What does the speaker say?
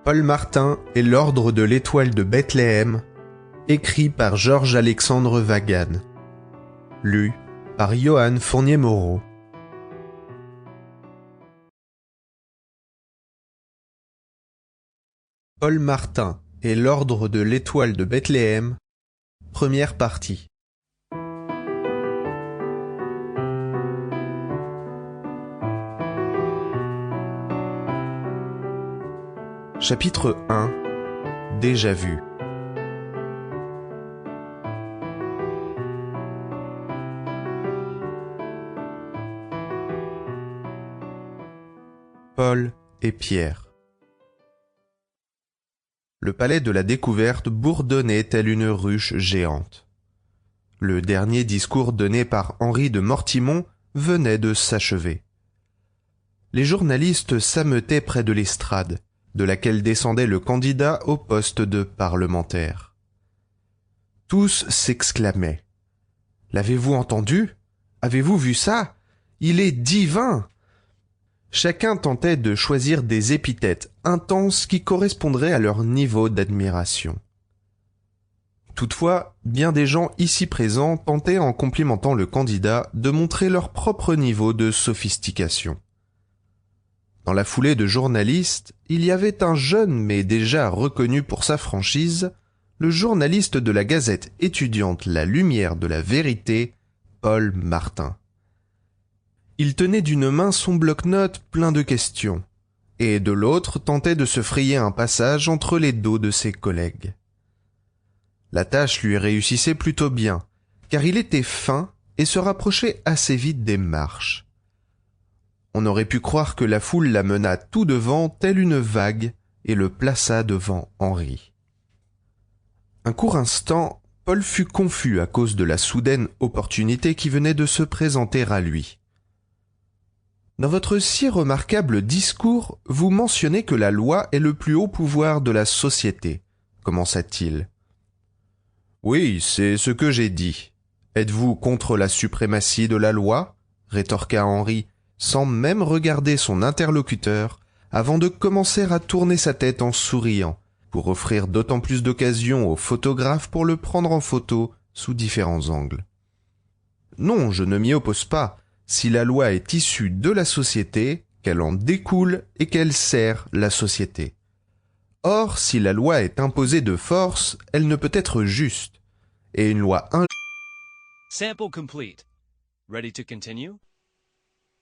Paul Martin et l'Ordre de l'Étoile de Bethléem, écrit par Georges-Alexandre Vagan. Lu par Johan Fournier-Moreau. Paul Martin et l'Ordre de l'Étoile de Bethléem, première partie. Chapitre 1. Déjà vu. Paul et Pierre. Le palais de la Découverte bourdonnait telle une ruche géante. Le dernier discours donné par Henri de Mortimont venait de s'achever. Les journalistes s'ameutaient près de l'estrade, de laquelle descendait le candidat au poste de parlementaire. Tous s'exclamaient. « L'avez-vous entendu ? Avez-vous vu ça ? Il est divin !» Chacun tentait de choisir des épithètes intenses qui correspondraient à leur niveau d'admiration. Toutefois, bien des gens ici présents tentaient en complimentant le candidat de montrer leur propre niveau de sophistication. Dans la foulée de journalistes, il y avait un jeune mais déjà reconnu pour sa franchise, le journaliste de la gazette étudiante La Lumière de la Vérité, Paul Martin. Il tenait d'une main son bloc-notes plein de questions, et de l'autre tentait de se frayer un passage entre les dos de ses collègues. La tâche lui réussissait plutôt bien, car il était fin et se rapprochait assez vite des marches. On aurait pu croire que la foule l'amena tout devant telle une vague et le plaça devant Henri. Un court instant, Paul fut confus à cause de la soudaine opportunité qui venait de se présenter à lui. « Dans votre si remarquable discours, vous mentionnez que la loi est le plus haut pouvoir de la société, » commença-t-il. « Oui, c'est ce que j'ai dit. Êtes-vous contre la suprématie de la loi ?» rétorqua Henri, sans même regarder son interlocuteur, avant de commencer à tourner sa tête en souriant, pour offrir d'autant plus d'occasions au photographe pour le prendre en photo sous différents angles. « Non, je ne m'y oppose pas. Si la loi est issue de la société, qu'elle en découle et qu'elle sert la société. Or, si la loi est imposée de force, elle ne peut être juste. Et une loi Sample complete. Ready to continue?